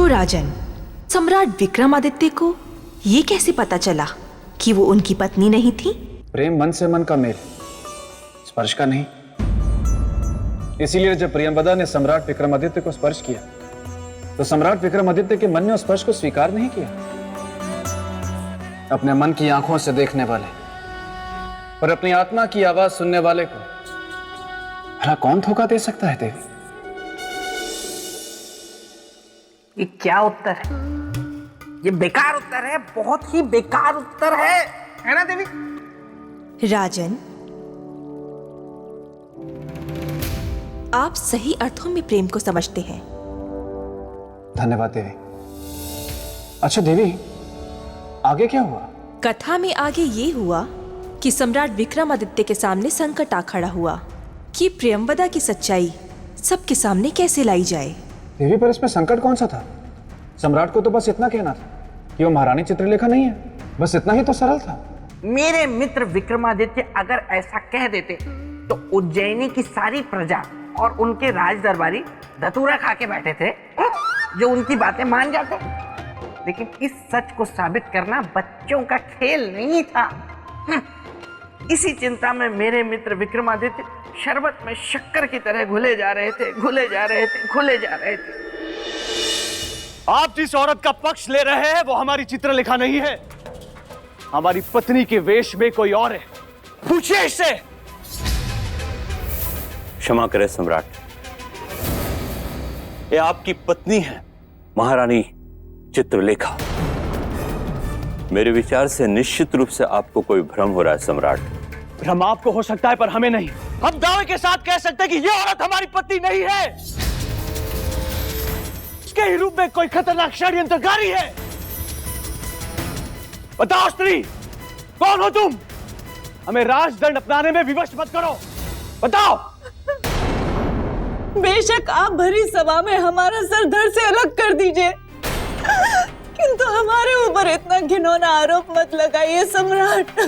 तो राजन, सम्राट विक्रमादित्य को ये कैसे पता चला कि वो उनकी पत्नी नहीं थी? प्रेम मन से मन का मेल, स्पर्श का नहीं। इसीलिए जब प्रियंवदा ने सम्राट विक्रमादित्य को स्पर्श किया तो सम्राट विक्रमादित्य के मन ने उस स्पर्श को स्वीकार नहीं किया। अपने मन की आंखों से देखने वाले और अपनी आत्मा की आवाज सुनने वाले को भला कौन धोखा दे सकता है देवी? ये क्या उत्तर है? ये बेकार उत्तर है, बहुत ही बेकार उत्तर है ना देवी? राजन, आप सही अर्थों में प्रेम को समझते हैं। धन्यवाद देवी। अच्छा देवी, आगे क्या हुआ? कथा में आगे ये हुआ कि सम्राट विक्रमादित्य के सामने संकट आ खड़ा हुआ कि प्रियंवदा की सच्चाई सबके सामने कैसे लाई जाए। देवी, पर इसमें संकट कौन सा था? सम्राट को तो बस इतना कहना था कि वो महारानी चित्रलेखा नहीं है, बस इतना ही तो सरल था। मेरे मित्र विक्रमादित्य अगर ऐसा कह देते तो उज्जैनी की सारी प्रजा और उनके राज दरबारी धतूरा खा के बैठे थे जो उनकी बातें मान जाते। लेकिन इस सच को साबित करना बच्चों का खेल नहीं था। इसी चिंता में मेरे मित्र विक्रमादित्य शरबत में शक्कर की तरह घुले जा रहे थे, घुले जा रहे थे, घुले जा रहे थे। आप जिस औरत का पक्ष ले रहे हैं वो हमारी चित्रलेखा नहीं है, हमारी पत्नी के वेश में कोई और है। पूछिए इससे। क्षमा करें सम्राट, ये आपकी पत्नी है महारानी चित्रलेखा। मेरे विचार से निश्चित रूप से आपको कोई भ्रम हो रहा है सम्राट। भ्रम आपको हो सकता है पर हमें नहीं। हम दावे के साथ कह सकते हैं कि यह औरत हमारी पत्नी नहीं है। इसके ही रूप में कोई खतरनाक षड्यंत्रकारी है। बताओ स्त्री, कौन हो तुम? हमें राजदंड अपनाने में विवश मत करो, बताओ। बेशक आप भरी सभा में हमारा सर धड़ से अलग कर दीजिए, किंतु हमारे ऊपर इतना घिनौना आरोप मत लगाइए सम्राट।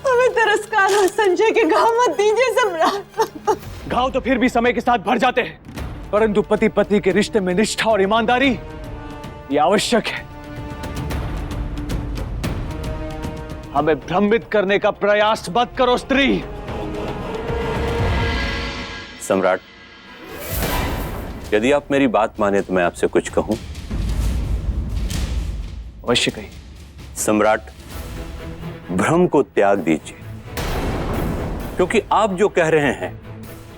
हमें तिरस्कार और संशय के घाव मत दीजिए सम्राट। घाव तो फिर भी समय के साथ भर जाते हैं, परंतु पति पत्नी के रिश्ते में निष्ठा और ईमानदारी ये आवश्यक है। हमें भ्रमित करने का प्रयास मत करो स्त्री। सम्राट, यदि आप मेरी बात माने तो मैं आपसे कुछ कहूं। अवश्य कहिए। सम्राट, भ्रम को त्याग दीजिए, क्योंकि आप जो कह रहे हैं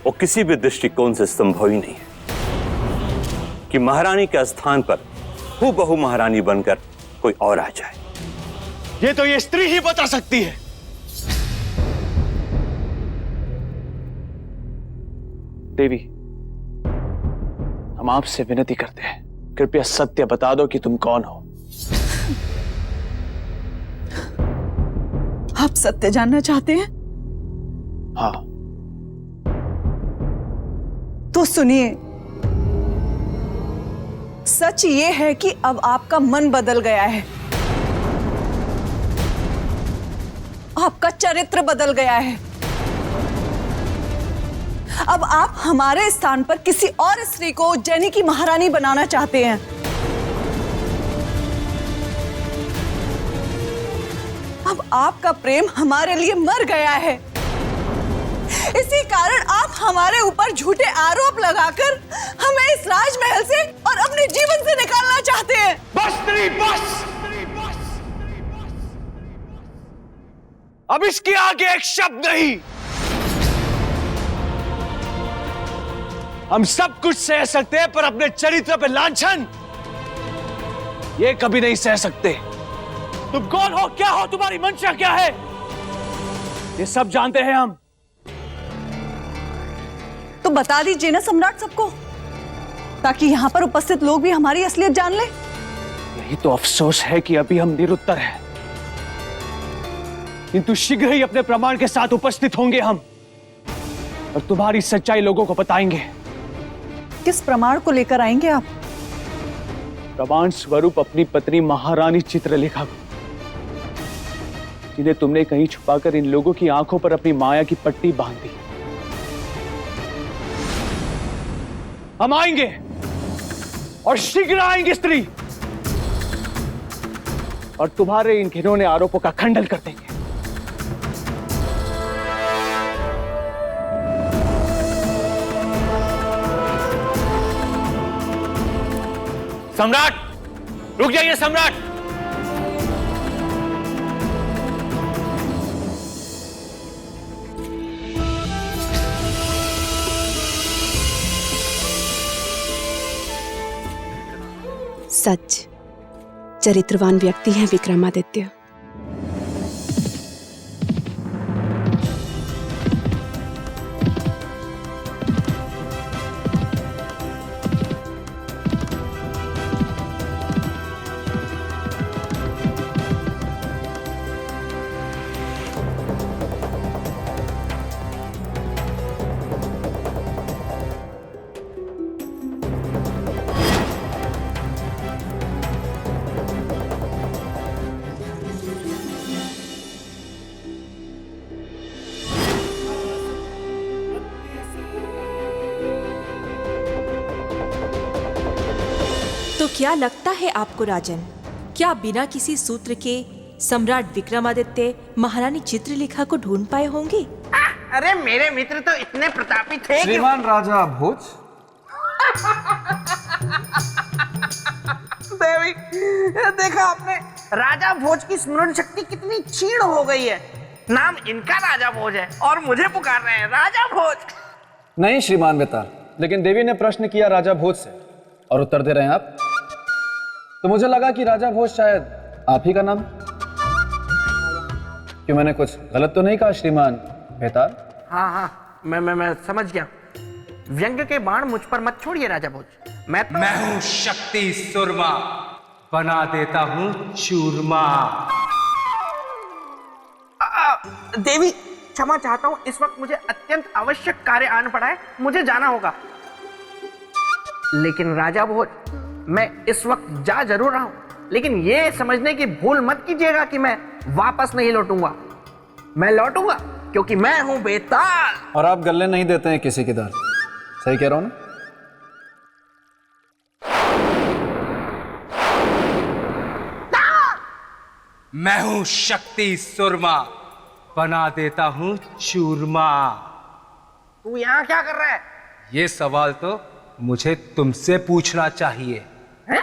वो किसी भी दृष्टिकोण से संभव ही नहीं है कि महारानी के स्थान पर हूबहू महारानी बनकर कोई और आ जाए। ये तो ये स्त्री ही बता सकती है। देवी, हम आपसे विनती करते हैं, कृपया सत्य बता दो कि तुम कौन हो। आप सत्य जानना चाहते हैं? हाँ। तो सुनिए, सच ये है कि अब आपका मन बदल गया है, आपका चरित्र बदल गया है। अब आप हमारे स्थान पर किसी और स्त्री को उज्जैनी की महारानी बनाना चाहते हैं। अब आपका प्रेम हमारे लिए मर गया है। इसी कारण आप हमारे ऊपर झूठे आरोप लगाकर हमें इस राजमहल से और अपने जीवन से निकालना चाहते हैं। बस स्त्री, बस। अब इसके आगे एक शब्द नहीं। हम सब कुछ सह सकते हैं पर अपने चरित्र पे लांछन ये कभी नहीं सह सकते। तुम कौन हो, क्या हो, तुम्हारी मंशा क्या है, ये सब जानते हैं हम। तो बता दीजिए ना सम्राट सबको, ताकि यहां पर उपस्थित लोग भी हमारी असलियत जान ले। यही तो अफसोस है कि अभी हम निरुत्तर हैं, किंतु शीघ्र ही अपने प्रमाण के साथ उपस्थित होंगे हम और तुम्हारी सच्चाई लोगों को बताएंगे। किस प्रमाण को लेकर आएंगे आप? प्रमाण स्वरूप अपनी पत्नी महारानी चित्रलेखा को, जिन्हें तुमने कहीं छुपाकर इन लोगों की आंखों पर अपनी माया की पट्टी बांध दी। हम आएंगे और शीघ्र आएंगे स्त्री, और तुम्हारे इन घिनौने आरोपों का खंडन कर देंगे। सम्राट, रुक जाइए सम्राट। सच, चरित्रवान व्यक्ति हैं विक्रमादित्य। तो क्या लगता है आपको राजन, क्या बिना किसी सूत्र के सम्राट विक्रमादित्य महारानी चित्रलेखा को ढूंढ पाए होंगे? अरे मेरे मित्र तो इतने प्रतापी थे कि श्रीमान राजा भोज। देवी, देखा आपने राजा भोज की स्मरण शक्ति कितनी क्षीण हो गई है। नाम इनका राजा भोज है और मुझे पुकार रहे हैं राजा भोज। नहीं श्रीमान बेताल, लेकिन देवी ने प्रश्न किया राजा भोज से और उत्तर दे रहे हैं आप, तो मुझे लगा कि राजा भोज शायद आप ही का नाम। क्यों, मैंने कुछ गलत तो नहीं कहा श्रीमान बेताल? हाँ हाँ, मैं समझ गया। व्यंग के बाण मुझ पर मत छोड़िए राजा भोज। मैं हूं शक्ति सुरमा, बना देता हूं चूरमा। देवी क्षमा चाहता हूँ, इस वक्त मुझे अत्यंत आवश्यक कार्य आना पड़ा है, मुझे जाना होगा। लेकिन राजा भोज, मैं इस वक्त जा जरूर रहा हूं, लेकिन ये समझने की भूल मत कीजिएगा कि मैं वापस नहीं लौटूंगा। मैं लौटूंगा क्योंकि मैं हूं बेताल। और आप गले नहीं देते हैं किसी की दाल, सही कह रहा हूं ना? मैं हूं शक्ति सुरमा, बना देता हूं चूरमा। तू यहाँ क्या कर रहा है? ये सवाल तो मुझे तुमसे पूछना चाहिए, हैं?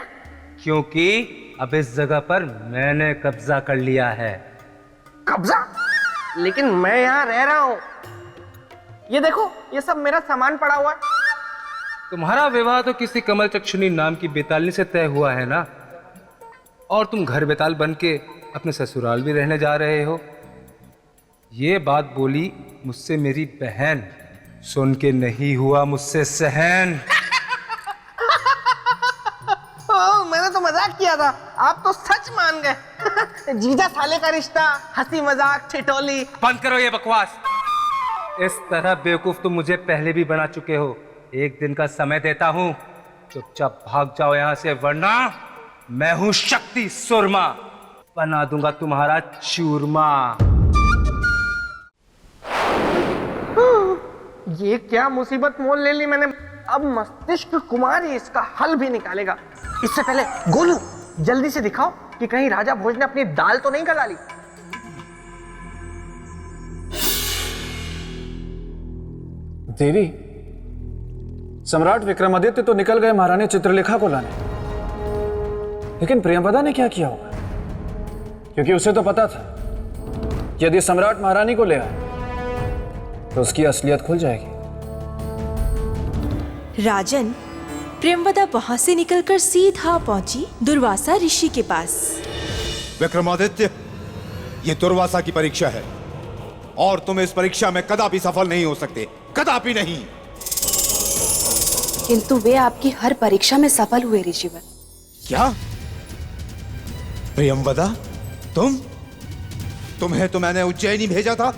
क्योंकि अब इस जगह पर मैंने कब्जा कर लिया है। कब्जा? लेकिन मैं यहाँ रह रहा हूँ। ये देखो, ये सब मेरा सामान पड़ा हुआ है। तुम्हारा विवाह तो किसी कमल चक्षुनी नाम की बेतालनी से तय हुआ है ना, और तुम घर बेताल बन के अपने ससुराल भी रहने जा रहे हो। ये बात बोली मुझसे मेरी बहन, सुन के नहीं हुआ मुझसे सहन। मैंने तो मजाक किया था, आप तो सच मान गए। जीजा साले का रिश्ता, हंसी मजाक, ठिठोली। बंद करो ये बकवास। इस तरह बेवकूफ तुम मुझे पहले भी बना चुके हो। एक दिन का समय देता हूं, चुपचाप भाग जाओ यहां से, वरना मैं हूं शक्ति सुरमा, बना दूंगा तुम्हारा चूरमा। ये क्या मुसीबत मोल ले ली मैंने। अब मस्तिष्क कुमार ही इसका हल भी निकालेगा। इससे पहले गोलू, जल्दी से दिखाओ कि कहीं राजा भोज ने अपनी दाल तो नहीं गला ली। देवी, सम्राट विक्रमादित्य तो निकल गए महारानी चित्रलेखा को लाने, लेकिन प्रियंवदा ने क्या किया होगा? क्योंकि उसे तो पता था कि यदि सम्राट महारानी को ले आए तो उसकी असलियत खुल जाएगी। राजन, प्रियंवदा वहां से निकलकर सीधा पहुंची दुर्वासा ऋषि के पास। विक्रमादित्य, ये दुर्वासा की परीक्षा है और तुम इस परीक्षा में कदापि सफल नहीं हो सकते, कदापि नहीं। किंतु वे आपकी हर परीक्षा में सफल हुए ऋषिवर। क्या? प्रियंवदा, तुम्हें तो मैंने उज्जैनी भेजा था।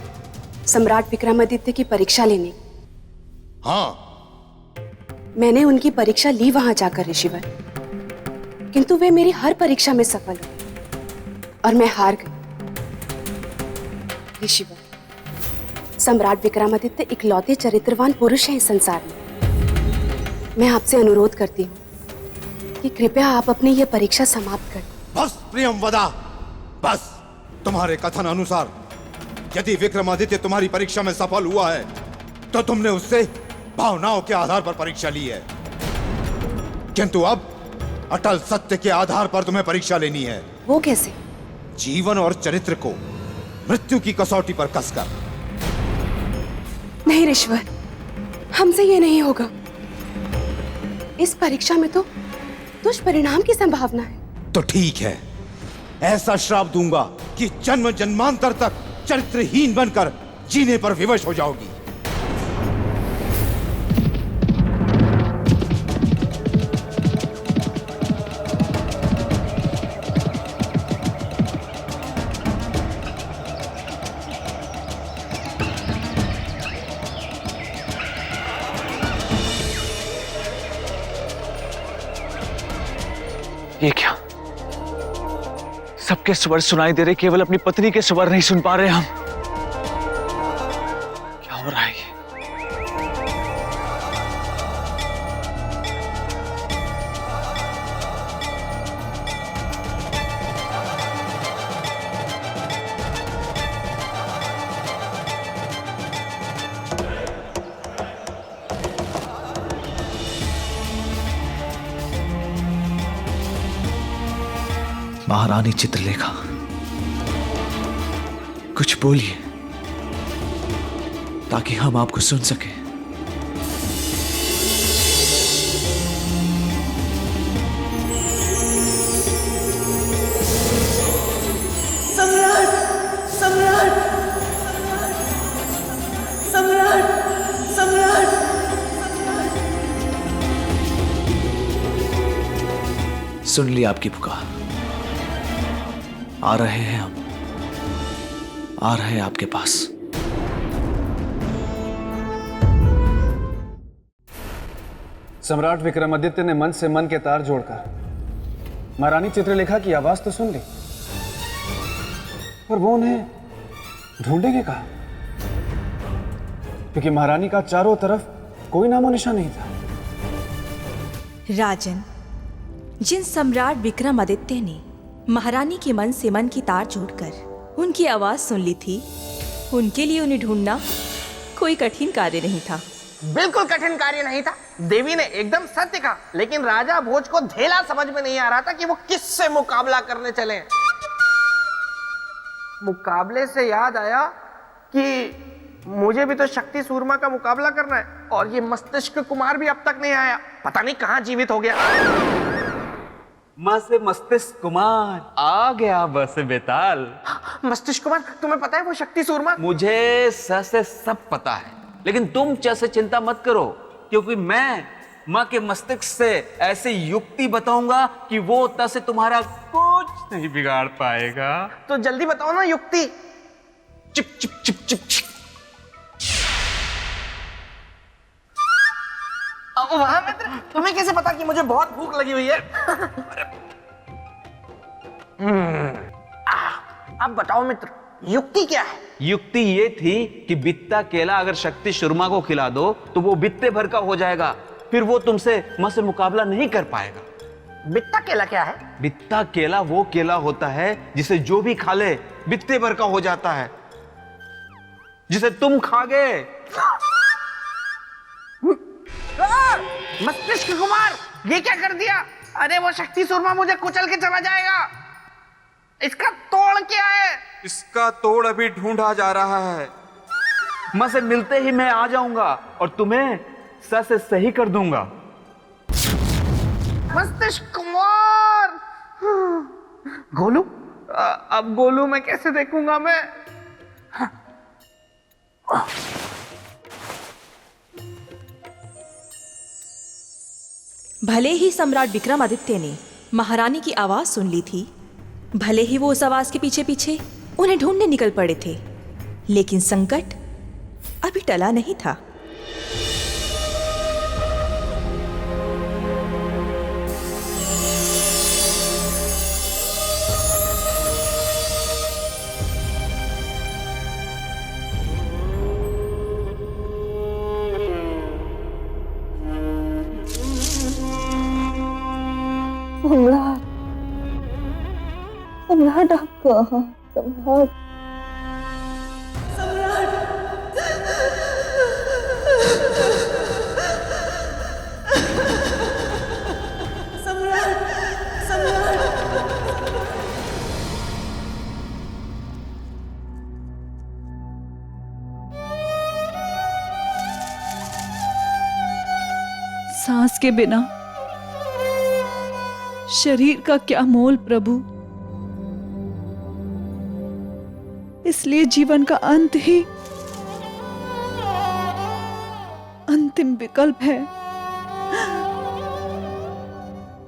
सम्राट विक्रमादित्य की परीक्षा लेने। हाँ, मैंने उनकी परीक्षा ली वहां जाकर ऋषिवर, किंतु वे मेरी हर परीक्षा में सफल हुए और मैं हार गई। ऋषिवर, सम्राट विक्रमादित्य इकलौते चरित्रवान पुरुष हैं इस संसार में। मैं आपसे अनुरोध करती हूँ कि कृपया आप अपनी ये परीक्षा समाप्त कर दें। बस प्रियंवदा, बस। तुम्हारे कथन अनुसार यदि विक्रमादित्य तुम्हारी परीक्षा में सफल हुआ है तो तुमने उससे भावनाओं के आधार पर परीक्षा ली है, किंतु अब अटल सत्य के आधार पर तुम्हें परीक्षा लेनी है। वो कैसे? जीवन और चरित्र को मृत्यु की कसौटी पर कसकर। नहीं ऋषवर, हमसे ये नहीं होगा। इस परीक्षा में तो दुष्परिणाम की संभावना है। तो ठीक है, ऐसा श्राप दूंगा कि जन्म जन्मांतर तक चरित्रहीन बनकर जीने पर विवश हो जाओगी। ये क्या? सबके स्वर सुनाई दे रहे, केवल अपनी पत्नी के स्वर नहीं सुन पा रहे हम। क्या हो रहा है ये? महारानी चित्रलेखा, कुछ बोलिए ताकि हम आपको सुन सकें। सम्राट, सम्राट, सम्राट, सम्राट। सुन ली आपकी पुकार। आ रहे हैं हम, आ रहे हैं आपके पास। सम्राट विक्रमादित्य ने मन से मन के तार जोड़कर महारानी चित्रलेखा की आवाज तो सुन ली, पर वो उन्हें ढूंढेंगे कहाँ? क्योंकि महारानी का चारों तरफ कोई नामो निशान नहीं था। राजन, जिन सम्राट विक्रमादित्य ने महारानी के मन से मन की तार जोड़कर उनकी आवाज सुन ली थी, उनके लिए उन्हें ढूंढना कोई कठिन कार्य नहीं था। बिल्कुल कठिन कार्य नहीं था। देवी ने एकदम सत्य कहा, लेकिन राजा भोज को धेला समझ में नहीं आ रहा था कि वो किससे मुकाबला करने चले। मुकाबले से याद आया कि मुझे भी तो शक्ति सूरमा का मुकाबला करना है, और ये मस्तिष्क कुमार भी अब तक नहीं आया। पता नहीं कहां जीवित हो गया। माँ से मस्तिष्क कुमार आ गया बस बेताल। मस्तिष्क कुमार, तुम्हें पता है वो शक्ति सूरमा? मुझे स से सब पता है, लेकिन तुम च से चिंता मत करो, क्योंकि मैं माँ के मस्तिष्क से ऐसी युक्ति बताऊंगा कि वो त से तुम्हारा कुछ नहीं बिगाड़ पाएगा। तो जल्दी बताओ ना युक्ति। Chip chip chip chip chip. वहां मित्र, तुम्हें कैसे पता कि मुझे बहुत भूख लगी हुई है? अब बताओ मित्र, युक्ति क्या है? युक्ति ये थी कि बित्ता केला अगर शक्ति शर्मा को खिला दो तो वो बित्ते भर का हो जाएगा, फिर वो तुमसे मां से मुकाबला नहीं कर पाएगा। बित्ता केला क्या है? बित्ता केला वो केला होता है जिसे जो भी खा ले बित्ते भर का हो जाता है, जिसे तुम खा गए। मस्तिष्क कुमार, ये क्या कर दिया? अरे वो शक्ति सूरमा मुझे कुचल के चला जाएगा। इसका तोड़ क्या है? इसका तोड़ अभी ढूंढा जा रहा है। मां से मिलते ही मैं आ जाऊंगा और तुम्हें स से सही कर दूंगा। मस्तिष्क कुमार। गोलू, अब गोलू मैं कैसे देखूंगा मैं? भले ही सम्राट विक्रमादित्य ने महारानी की आवाज सुन ली थी, भले ही वो उस आवाज के पीछे पीछे उन्हें ढूंढने निकल पड़े थे, लेकिन संकट अभी टला नहीं था। सम्राट, सम्राट आप कहाँ? सम्राट, सांस के बिना शरीर का क्या मोल प्रभु। इसलिए जीवन का अंत ही अंतिम विकल्प है।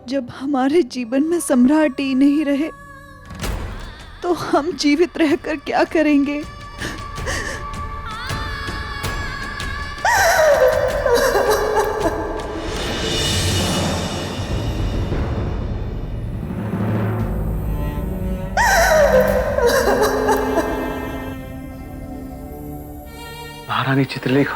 जब हमारे जीवन में सम्राट ही नहीं रहे तो हम जीवित रहकर क्या करेंगे? महारानी चित्रलेखा,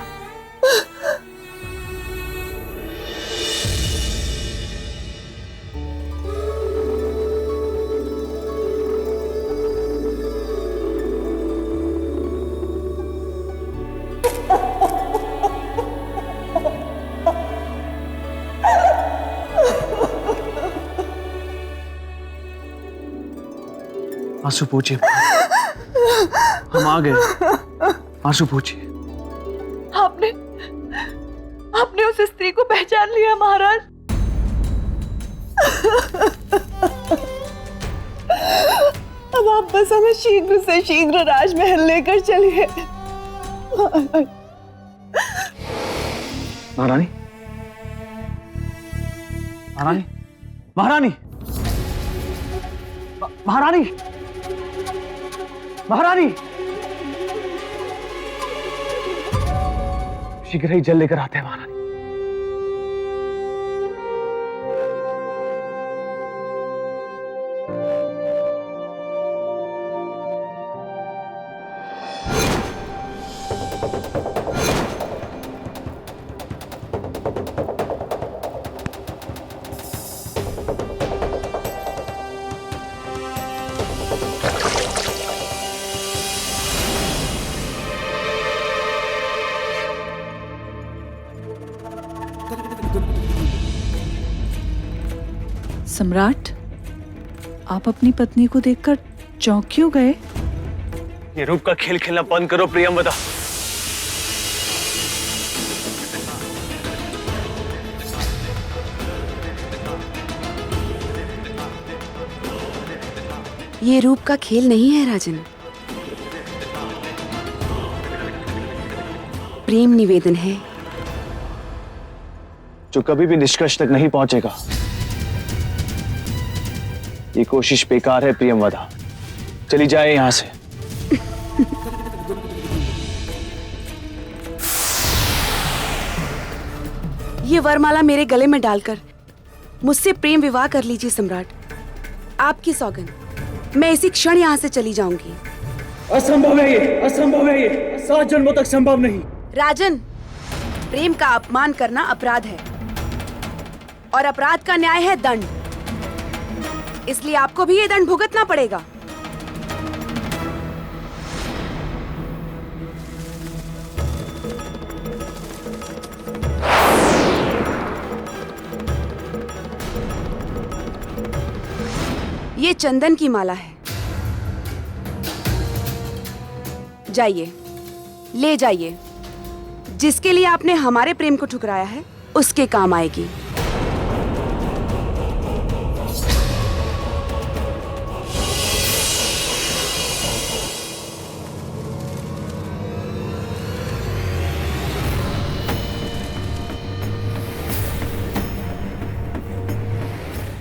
आंसू पोछिए। हम आ गए, आंसू पोछिए। आपने उस स्त्री को पहचान लिया महाराज? अब आप बस हमें शीघ्र से शीघ्र राजमहल लेकर चलिए। महारानी, महारानी, महारानी, महारानी, महारानी, शीघ्र ही जल लेकर आते हैं महारानी। सम्राट, आप अपनी पत्नी को देखकर चौंक क्यों गए? ये रूप का खेल खेलना बंद करो प्रियंवदा। ये रूप का खेल नहीं है राजन, प्रेम निवेदन है जो कभी भी निष्कर्ष तक नहीं पहुंचेगा। ये कोशिश बेकार है प्रियंवदा, चली जाए यहां से। ये वरमाला मेरे गले में डालकर मुझसे प्रेम विवाह कर लीजिए सम्राट। आपकी सौगंध, मैं इसी क्षण यहां से चली जाऊंगी। असंभव है ये, असंभव है ये, 7 जन्मों तक संभव नहीं। राजन, प्रेम का अपमान करना अपराध है और अपराध का न्याय है दंड। इसलिए आपको भी ये दंड भुगतना पड़ेगा। ये चंदन की माला है, जाइए, ले जाइए। जिसके लिए आपने हमारे प्रेम को ठुकराया है उसके काम आएगी।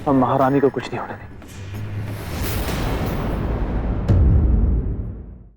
हम महारानी को कुछ नहीं होने देंगे।